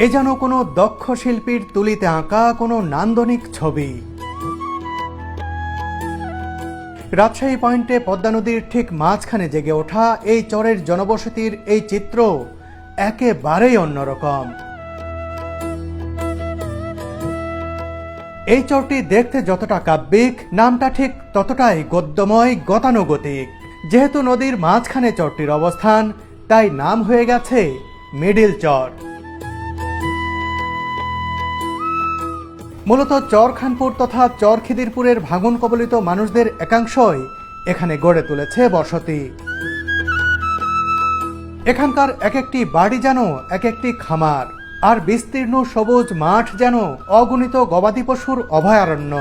এ যেন কোনো দক্ষ শিল্পীর তুলিতে আঁকা কোনো নান্দনিক ছবি। রাজশাহী পয়েন্টে পদ্মা নদীর ঠিক মাঝখানে জেগে ওঠা এই চরের জনবসতির এই চিত্র একেবারেই অন্যরকম। এই চরটি দেখতে যতটা কাব্যিক, নামটা ঠিক ততটাই গদ্যময়, গতানুগতিক। যেহেতু নদীর মাঝখানে চরটির অবস্থান, তাই নাম হয়ে গেছে মিডিল চর। মূলত চরখানপুর তথা চর খিদিরপুরের ভাঙন কবলিত মানুষদের একাংশই এখানে গড়ে তুলেছে বসতি। এখানকার এক একটি বাড়ি যেন এক একটি খামার, আর বিস্তীর্ণ সবুজ মাঠ যেন অগণিত গবাদি পশুর অভয়ারণ্য।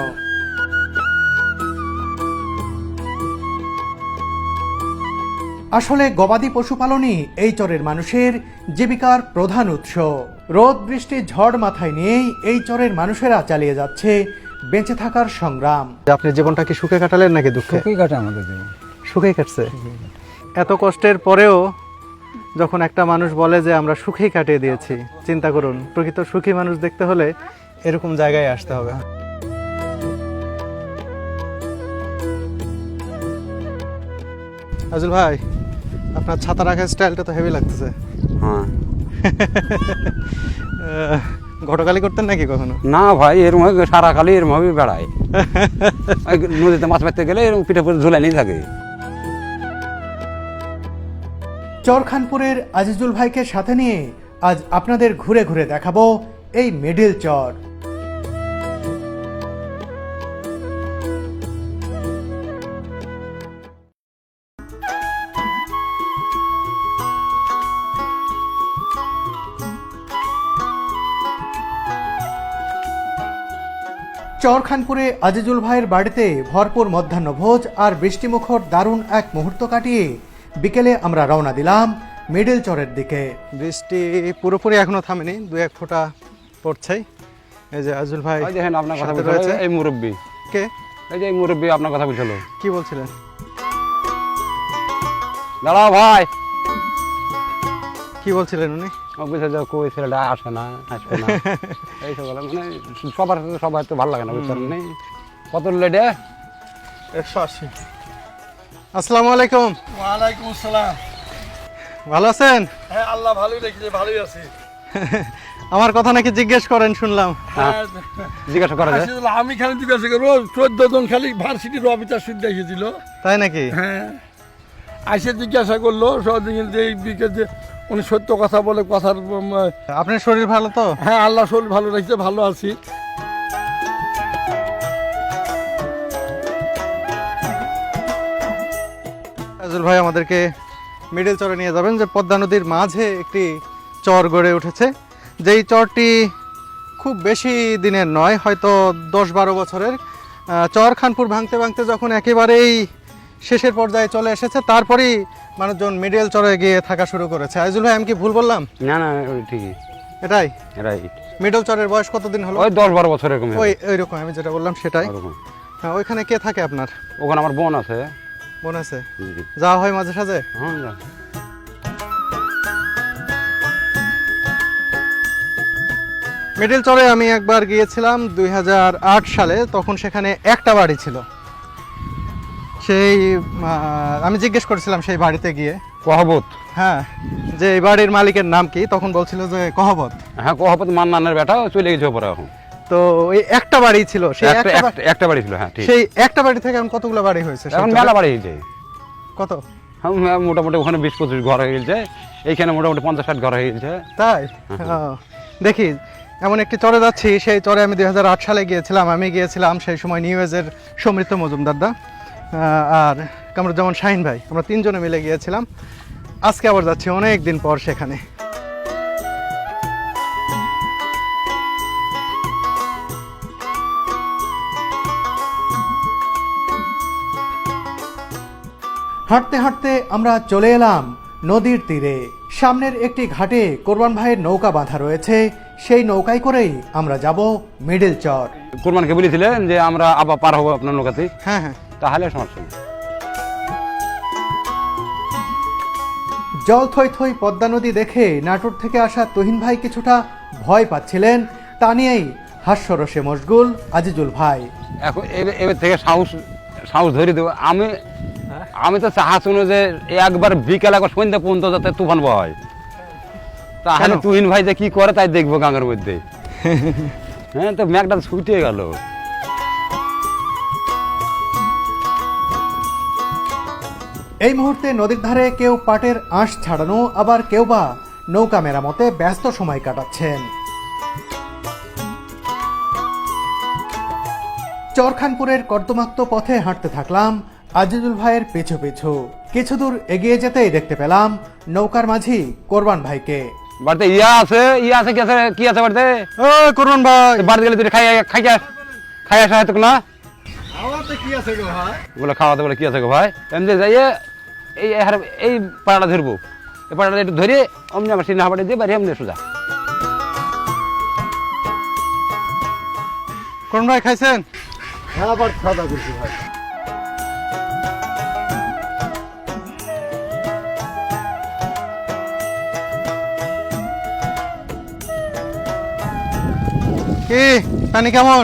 আসলে গবাদি পশুপালনই এই চরের মানুষের জীবিকার প্রধান উৎস। রোদ বৃষ্টি ঝড় মাথায় নিয়েই এই চরের মানুষেরা চালিয়ে যাচ্ছে বেঁচে থাকার সংগ্রাম। আপনি জীবনটা কি সুখে কাটালেন নাকি দুঃখে? সুখেই কাটে আমাদের জীবন। সুখেই কাটছে। এত কষ্টের পরেও যখন একটা মানুষ বলে যে আমরা সুখেই কাটিয়ে দিয়েছি, চিন্তা করুন, প্রকৃত সুখী মানুষ দেখতে হলে এরকম জায়গায় আসতে হবে। আজুল ভাই, আপনার ছাতা রাখার স্টাইলটা তো হেভি লাগতেছে। হ্যাঁ, ঘটকালি করতেন নাকি কখনো? না ভাই, এরকম সারা কালি এরকম ভাবে বেড়ায়। নদীতে মাছ মারতে গেলে এরকম পিঠে করে ঝুলাই নিয়ে থাকে। চরখানপুরের আজিজুল ভাইকে সাথে নিয়ে আজ আপনাদের ঘুরে ঘুরে দেখাবো এই মিডিল চর। চরখানপুরে আজিজুল ভাইয়ের বাড়িতে ভরপুর মধ্যাহ্নভোজ আর বৃষ্টিমুখর দারুণ এক মুহূর্ত কাটিয়ে বিকেলে আমরা রওনা দিলাম মিডিল চরের দিকে। বৃষ্টি পুরোপুরি এখনো থামেনি, দু এক ফোঁটা পড়ছেই। এই যে আজিজুল ভাই দেখেন আপনার কথা সাথে বলছিল রয়েছে। এই মুরব্বী, কে? এই যে এই মুরব্বী আপনার কথা বলছিল। কি বলছিলেন? দাঁড়াও ভাই। কি বলছিলেন উনি? ও বুঝে যাও, কই ছেলেটা আসে না, আসবে না, এইসব বলে। মানে সবার সাথে সবার তো ভালো লাগে না, বুঝতে পারেন? কত লেটে? 180। আসসালামু আলাইকুম। ওয়ালাইকুম আসসালাম। ভালো আছেন? হ্যাঁ, আল্লাহ ভালোই রেখেছে, ভালোই আছি। আমার কথা নাকি জিজ্ঞেস করেন শুনলাম। হ্যাঁ, জিজ্ঞাসা করা যায়? আসলে আমি খালি জিজ্ঞাসা করবো, 14 জন খালি ভার্সিটির অফিসার শুনতে এসেছিল। তাই নাকি? হ্যাঁ, আইসে জিজ্ঞাসা করলো সদিন যে এই বিকেলে উনি সত্য কথা বলে, কথার আপনার শরীর ভালো তো? হ্যাঁ, আল্লাহ শরীর ভালো রেখেছে, ভালো আছি। আজিজুল ভাই আমাদেরকে মিডিল চরে নিয়ে যাবেন, যে পদ্মা নদীর মাঝে একটি চর গড়ে উঠেছে। যেই চরটি খুব বেশি দিনের নয়, হয়তো 10-12 বছরের। চরখানপুর ভাঙতে ভাঙতে যখন একেবারেই শেষের পর্যায়ে চলে এসেছে, তারপরেই মানুষজন মিডিল চরে গিয়ে থাকা শুরু করেছে। আজিজুল ভাই, আমি কি ভুল বললাম? না না, ওই ঠিকই, এটাই রাইট। মিডল চরের বয়স কতদিন হলো? ওই 10-12 বছর এরকম। ওইরকম আমি যেটা বললাম সেটাই। হ্যাঁ, ওইখানে কে থাকে আপনার? ওখানে আমার বোন আছে। বোন আছে? যাওয়া হয় মাঝে সাঝে? হ্যাঁ। মিডিল চরে আমি একবার গিয়েছিলাম 2008 সালে। তখন সেখানে একটা বাড়ি ছিল। সেই আমি জিজ্ঞেস করেছিলাম সেই বাড়িতে গিয়ে, কহবত। হ্যাঁ, যে এই বাড়ির মালিকের নাম কি? তখন বলছিল যে কহবত। হ্যাঁ, কহবত মান্নানের বেটা, চলে গেছে পরে। এখন তো ওই একটা বাড়ি ছিল, সেই একটা বাড়ি ছিল। হ্যাঁ, ঠিক। সেই একটা বাড়ি থেকে এখন কতগুলো বাড়ি হয়েছে? এখন মেলা বাড়ি হয়েছে। কত? মোটামুটি ওখানে 20-25 ঘর হয়ে গেছে, এইখানে মোটামুটি 50-60 ঘর হয়ে গেছে। তাই? দেখি, এমন একটি চরে যাচ্ছি, সেই চরে আমি 2008 সালে গিয়েছিলাম। আমি গিয়েছিলাম সেই সময় নিউ এজের সমৃদ্ধ মজুমদার দা আর কামরুজ্জামান শাহিন ভাই, আমরা 3 জনে মিলে গিয়েছিলাম। আজকে আবার যাচ্ছি অনেক দিন পর সেখানে। হাঁটতে হাঁটতে আমরা চলে এলাম নদীর তীরে। সামনের একটি ঘাটে কোরবান ভাইয়ের নৌকা বাঁধা রয়েছে, সেই নৌকায় করেই আমরা যাব মিডিল চর। কোরবানকে বলেছিলেন যে আমরা আবার পার হবো আপনার নৌকাতে। হ্যাঁ হ্যাঁ, তাহলে সমস্যা নেই। জল থই থই পদ্মা নদী দেখে নাটোর থেকে আসা তুহিন ভাই কিছুটা ভয় পাচ্ছিলেন তা নিয়েই হাস্যরসে মশগুল আজিজুল ভাই। এখন এবার থেকে সাহস সাহস ধরে দেবো। আমি তো চাহা শুনো যে একবার বিকেল একবার সন্ধ্যা পর্যন্ত যাতে তুফান হয়, তাহলে কেন? তুহিন ভাই যে কি করে তাই দেখবো গাঙের মধ্যে। হ্যাঁ, তো মেঘটা ছুটে গেল। এই মুহূর্তে নদীর ধারে কেউ পাটের আঁশ ছাড়ানো, আবার কেউ বা নৌকা মেরামতে ব্যস্ত সময় কাটাচ্ছেন। চরখানপুরের কর্দমাক্ত পথে হাঁটতে থাকলাম আজিজুল ভাইয়ের পিছু পিছু। কিছু দূর এগিয়ে যেতেই দেখতে পেলাম নৌকার মাঝি কোরবান ভাইকে। বাড়িতে ইয়া আছে কি আছে বাড়িতে? ও কোরবান ভাই, বাড়িতে গেলে তুই খাই আসা হয়তো না কি আছে গো ভাই? বলে খাওয়াতে বলে কি আছে গো ভাই, এমনি যাইয়ে এই পাড়াটা ধরবো, এই পাড়াটা একটু ধরে অমনি আমার সিনেমা পাড়ে দিয়ে বাড়ি এমনি সোজা। কোরবান ভাই খাইছেন? হ্যাঁ, আবার খাওয়া দাওয়া করছি ভাই। কি পানি কেমন?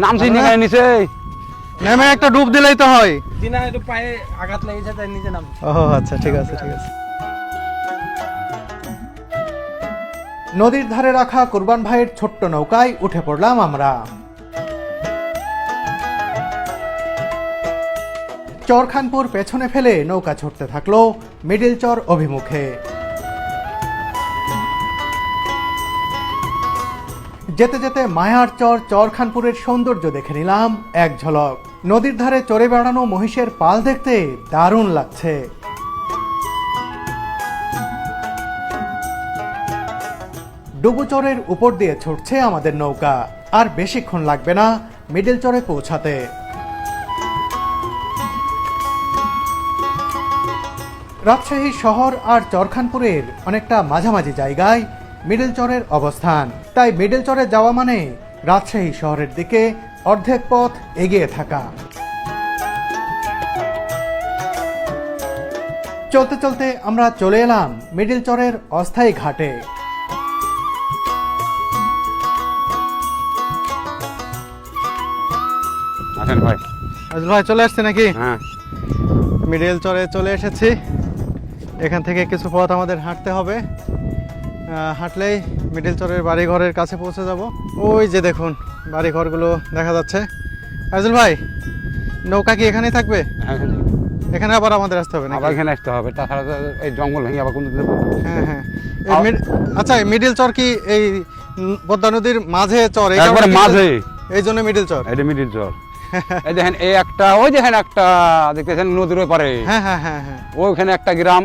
নামছি নিয়ে নিচে। নেমে একটা ডুব দিলেই তো হয়। দিনা একটু পায়ে আঘাত লেগেছে তাই নিচে নাম। ও আচ্ছা, ঠিক আছে ঠিক আছে। নদীর ধারে রাখা কোরবান ভাইয়ের ছোট্ট নৌকায় উঠে পড়লাম আমরা। চরখানপুর পেছনে ফেলে নৌকা ছুটতে থাকলো মিডিল চর অভিমুখে। যেতে যেতে মায়ার চর চরখানপুরের সৌন্দর্য দেখে নিলাম এক ঝলক। নদীর ধারে চড়ে বেড়ানো মহিষের পাল দেখতে দারুণ লাগছে। ডুবুচরের উপর দিয়ে ছুটছে আমাদের নৌকা। আর বেশিক্ষণ লাগবে না মিডিল চরে পৌঁছাতে। রাজশাহী শহর আর চরখানপুরের অনেকটা মাঝামাঝি জায়গায় মিডিল চরের অবস্থান। তাই মিডিল চরে যাওয়া মানে রাজশাহী শহরের দিকে অর্ধেক পথ এগিয়ে থাকা। চলতে চলতে আমরা চলে এলাম মিডিল চরের অস্থায়ী ঘাটে। আসেন ভাই। আজিজুল ভাই চলে আসছে নাকি? হ্যাঁ, মিডিল চরে চলে এসেছি। এখান থেকে কিছু পথ আমাদের হাঁটতে হবে। হাঁটলেই মিডিল চরের বাড়িঘরের কাছে পৌঁছে যাব। ওই যে দেখুন বাড়িঘরগুলো দেখা যাচ্ছে। আজিজুল ভাই, নৌকা কি এখানেই থাকবে? এখানে আবার আমাদের আসতে হবে না? আবার এখানে আসতে হবে, তাছাড়া তো এই জঙ্গল ভেঙে আবার কোনো হ্যাঁ হ্যাঁ। আচ্ছা, মিডিল চর কি এই পদ্মা নদীর মাঝে চর? এই একবারে কারণে কি- মাঝে। এই জন্য মিডিল চর। এটা মিডিল চর। এই দেখেন এই একটা, ওই দেখেন একটা দেখতেছেন নদীর ওই পারে, হ্যাঁ হ্যাঁ হ্যাঁ হ্যাঁ ওইখানে একটা গ্রাম,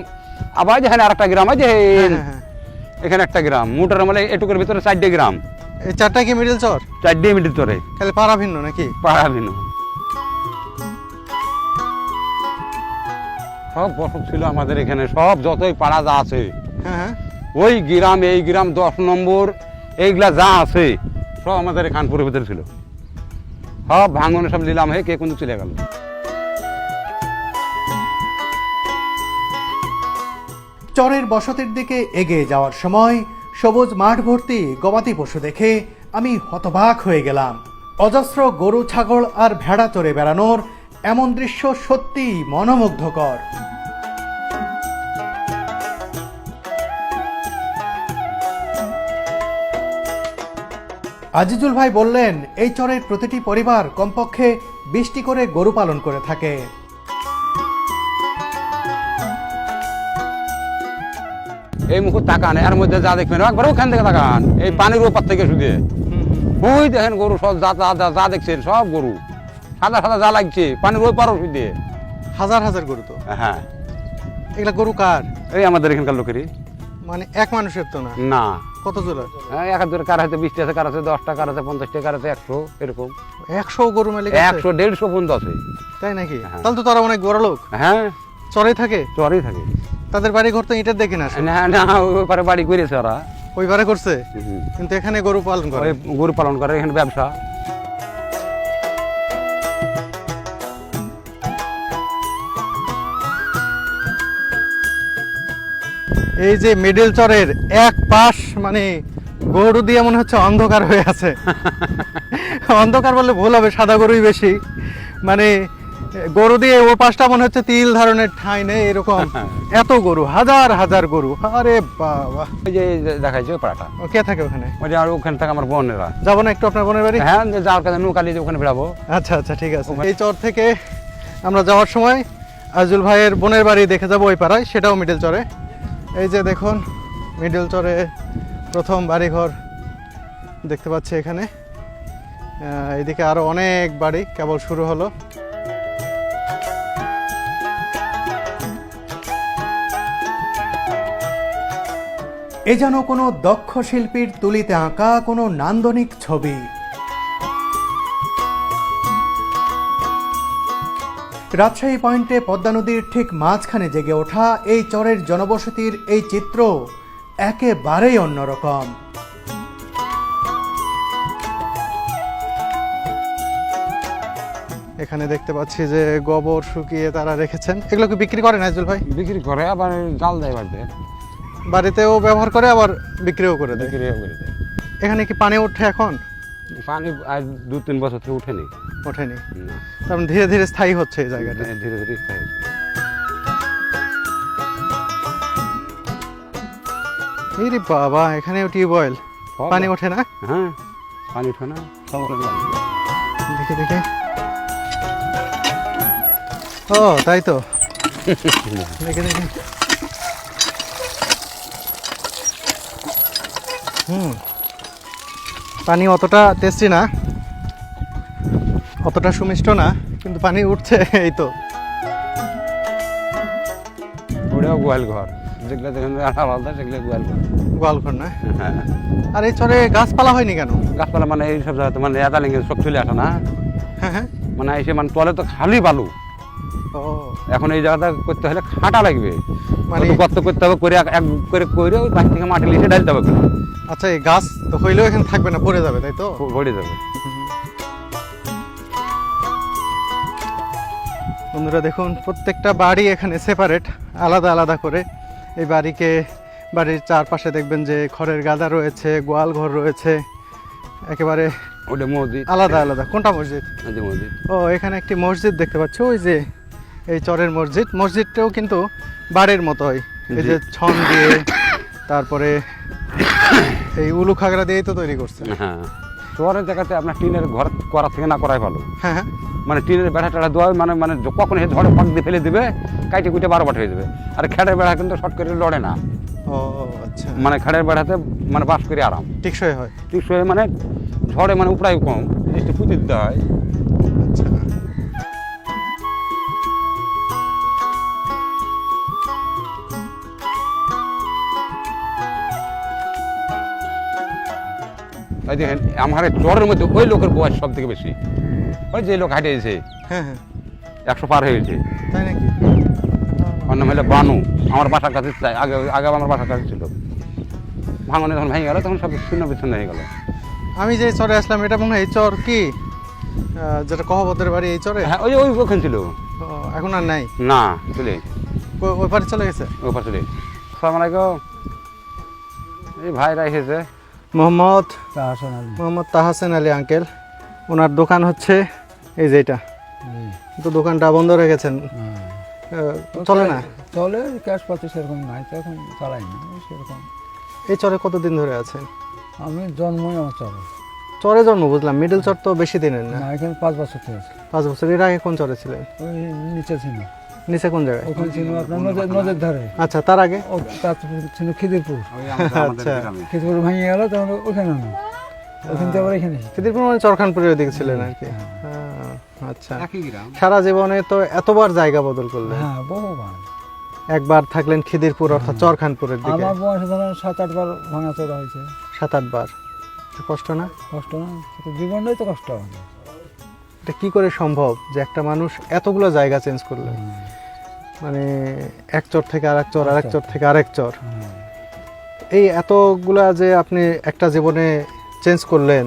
আবার দেখেন আর একটা গ্রাম, এই যে এখানে একটা গ্রাম। মোটর মানে এটুকুর ভিতরে 4টে গ্রাম। এই চারটা কি মিডিল চর? 4টে মিডিল চরে, খালি পাড়া ভিন্ন নাকি? পাড়া ভিন্ন। সব বসত ছিল আমাদের এখানে, সব যতই পাড়া যা আছে, হ্যাঁ হ্যাঁ। ওই গ্রাম এই গ্রাম 10 নম্বর এইগুলা যা আছে সব আমাদের খানপুরের ভিতরে ছিল। সব ভাঙনে সব নিলাম হয়ে কে কিন্তু চলে গেল। চরের বসতির দিকে এগিয়ে যাওয়ার সময় সবুজ মাঠ ভর্তি গবাদি পশু দেখে আমি হতবাক হয়ে গেলাম। অজস্র গরু, ছাগল আর ভেড়া চড়ে বেড়ানোর এমন দৃশ্য সত্যি মনোমুগ্ধকর। আজিজুল ভাই বললেন এই চরের প্রতিটি পরিবার কমপক্ষে 20টি করে গরু পালন করে থাকে। এই মুখে তাকান, এর মধ্যে যা দেখবেন একবার ওখান থেকে তাকান, এই পানির ওপার থেকে শুধু ওই দেখেন গরু সব যা দেখছেন সব গরু সাদা সাদা যা লাগছে পানির ওই পারও শুধু। হাজার হাজার গরু তো। হ্যাঁ, এগুলা গরু কার? এই আমাদের এখানকার লোকেরই। মানে এক মানুষের তো না? না, কত জোড়া? এক হাজার কার হয়তো 20টা আছে, কার আছে 10টা, কার আছে 50টা, কার আছে 100, এরকম 100 গরু মালিক আছে? 100 150 পর্যন্ত আছে। তাই নাকি? হ্যাঁ। তাহলে তো তারা অনেক বড় লোক। হ্যাঁ, চরেই থাকে? চরেই থাকে। তাদের বাড়ি ঘর তো ইটের দেখি না। না না, ওই পারে বাড়ি করেছে ওরা। ওই বারে করছে, কিন্তু এখানে গরু পালন করে। ওই গরু পালন করে, এখানে ব্যবসা। এই যে মিডল চরের এক পাশ মানে গরু দিয়ে মনে হচ্ছে অন্ধকার হয়ে আছে। অন্ধকার বললে ভুল হবে, সাদা গরুই বেশি। মানে গরু দিয়ে ও পাশটা মনে হচ্ছে তিল ধরনের ঠাঁই নেই এরকম, এত গরু, হাজার হাজার গরু। আরে বাবা, ওই যে দেখাইছে ওই পাড়াটা, ও কে থাকে ওখানে? ওই যে আর ওখানে থাকে আমার বোনেরা। যাবো না একটু আপনার বোনের বাড়ি? হ্যাঁ, যে যাওয়ার কাছে নৌকা নিয়ে ওখানে বেড়াবো। আচ্ছা আচ্ছা, ঠিক আছে। এই চর থেকে আমরা যাওয়ার সময় আজুল ভাইয়ের বোনের বাড়ি দেখে যাবো ওই পাড়ায়, সেটাও মিডল চরে। এই যে দেখুন মিডল চরে প্রথম বাড়িঘর দেখতে পাচ্ছি এখানে। এইদিকে আরো অনেক বাড়ি কেবল শুরু হলো। এ যেন কোনো দক্ষ শিল্পীর তুলিতে আঁকা কোনো নান্দনিক ছবি। রাজশাহী পয়েন্টে পদ্মা নদীর ঠিক মাঝখানে জেগে ওঠা এই চরের জনবসতির এই চিত্র একেবারেই অন্যরকম। এখানে দেখতে পাচ্ছি যে গোবর শুকিয়ে তারা রেখেছেন। এগুলো কি বিক্রি করে নাজুল ভাই? বিক্রি করে, আবার জাল দেয় বাড়িতে, বাড়িতেও ব্যবহার করে আবার বিক্রিও করে দেয়। বিক্রিও করে দেয়। এখানে কি পানি ওঠে এখন? পানি আজ 2-3 বছর থেকে উঠেনি। ওঠেনি, না, তার মানে ধীরে ধীরে স্থায়ী হচ্ছে এই জায়গাটা। ধীরে ধীরে স্থায়ী হচ্ছে। এই রে বাবা, এখানেও টিউবওয়েল, পানি ওঠে না? হ্যাঁ, পানি ওঠে না, সব দেখে দেখে। ও তাই তো, দেখে দেখে। পানি অতটা টেস্টি না, অতটা সুমিষ্ট না, কিন্তু পানি উঠছে এই তো। ওটাও গোয়াল ঘর, যেগুলো দেখেন আলাদা, সেগুলো গোয়াল ঘর। গোয়ালঘর না? হ্যাঁ। আর এই চরে গাছপালা হয়নি কেন? গাছপালা মানে এইসব জায়গাতে মানে এদালিঙ্গে সব চলে আসে না, হ্যাঁ হ্যাঁ। মানে এসে মানে তলে তো খালি বালু। ও এখন এই জায়গাটা করতে হলে খাটা লাগবে, মানে মানে গর্ত করতে হবে, করে এক করে করে ওই বাড়ি থেকে মাটি লিখে ঢালতে হবে, আচ্ছা, এই গাছ তো হইলেও এখানে থাকবে না, পড়ে যাবে, তাই তো? ভরে যাবে। বন্ধুরা দেখুন, প্রত্যেকটা বাড়ি এখানে সেপারেট, আলাদা আলাদা করে। এই বাড়ির চারপাশে দেখবেন যে খড়ের গাদা রয়েছে, গোয়াল ঘর রয়েছে, একেবারে ওটা মসজিদ আলাদা আলাদা। কোনটা মসজিদ? এই যে মসজিদ। ও, এখানে একটি মসজিদ দেখতে পাচ্ছি, ওই যে এই চরের মসজিদ। মসজিদটাও কিন্তু বাড়ির মতোই, এই যে ছন দিয়ে, তারপরে এই উলু খাগড়া দিয়েই তো তৈরি করছে। হ্যাঁ, শহরের জায়গাতে আপনার টিনের ঘর করা থেকে না করাই ভালো। হ্যাঁ হ্যাঁ। মানে টিনের বেড়া টেড়া দেওয়া মানে মানে কখন এই ঝড়ে পাক দিয়ে ফেলে দিবে, কাইটে কুইটে 12 বাট হয়ে যাবে। আর খেড়ের বেড়া কিন্তু শর্ট করে লড়ে না, ও আচ্ছা, মানে খেড়ের বেড়াতে মানে বাস করে আরাম, টিকসই হয়। টিকসই, মানে ঝড়ে মানে উপরাই কম, একটু পুঁতে দিতে হয়। আচ্ছা, এই দেখেন আমার এই চরের মধ্যে ওই লোকের বয়স সব থেকে বেশি, ওই যে লোক হাঁটে এসেছে হ্যাঁ হ্যাঁ। 100 পার হয়ে গেছে। তাই নাকি? ওর নাম হলো বানু, আমার বাসার কাছে আগে আগে আমার বাসার কাছে ছিল। ভাঙনে যখন ভেঙে গেল তখন সব শূন্য বিচ্ছিন্ন হয়ে গেল। আমি যে চরে আসলাম, এটা মনে হয় এই চর কি যেটা কহবতের বাড়ি, এই চরে? হ্যাঁ, ওই ওখানে ছিল। ও, এখন আর নাই? না, চলে গেছে, ওই পারে চলে গেছে। ওই পাশে চলে গেছে। আসসালামু আলাইকুম, এই ভাইরা এসেছে। মোহাম্মদ তাহাসেন আলী আঙ্কেল, ওনার দোকান হচ্ছে এই যে এটা। তো দোকানটা বন্ধ রেখেছেন, চলে না? চলে, ক্যাশ পাতি সেরকম নাই তো, এখন চালাই না সেরকম। এই চরে কতদিন ধরে আছেন? আমি জন্মই আমার চলে। চরে জন্ম বুঝলাম, মিডল চর তো বেশি দিনের না। না, এখানে 5 বছর থেকে 5 বছর। এর আগে কোন চরে ছিলেন? ওই নিচে ছিল, নিচে কোন জায়গায়? ওখানে ছিল আপনার নদের ধারে। আচ্ছা, তার আগে? ও তার ছিল খিদিরপুর। আচ্ছা, খিদিরপুর ভেঙে গেল তখন ওখানে আমি, ওখান থেকে আবার এখানে। খিদিরপুর মানে চরখানপুরের ওইদিকে ছিলেন আর কি। আচ্ছা, সারা জীবনে তো এতবার জায়গা বদল করলেন? হ্যাঁ, বহুবার। একবার থাকলেন খিদিরপুর অর্থাৎ চরখানপুরের দিকে। আমার বয়সে ধরেন 7-8 বার ভাঙাচোরা হয়েছে। 7-8 বার। কষ্ট না? কষ্ট না, জীবনটাই তো কষ্ট হবে। এটা কি করে সম্ভব যে একটা মানুষ এতগুলো জায়গা চেঞ্জ করলেন? মানে এক চর থেকে আরেক চর, আরেক চর থেকে আরেক চর, এই এতগুলা যে আপনি একটা জীবনে চেঞ্জ করলেন,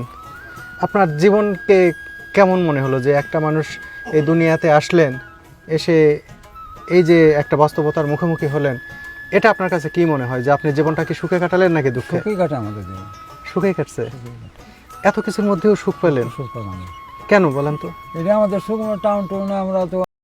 আপনার জীবনকে কেমন মনে হলো যে একটা মানুষ এই দুনিয়াতে আসলেন, এসে এই যে একটা বাস্তবতার মুখোমুখি হলেন, এটা আপনার কাছে কি মনে হয় যে আপনি জীবনটা কি সুখে কাটালেন নাকি দুঃখে? সুখেই কাটে আমাদের জীবন, সুখেই কাটছে। এত কিছুর মধ্যেও সুখ পেলেন সুখ পালাম। কেন বলেন তো? এটা আমাদের সুখ টাউন টাউনে আমরা তো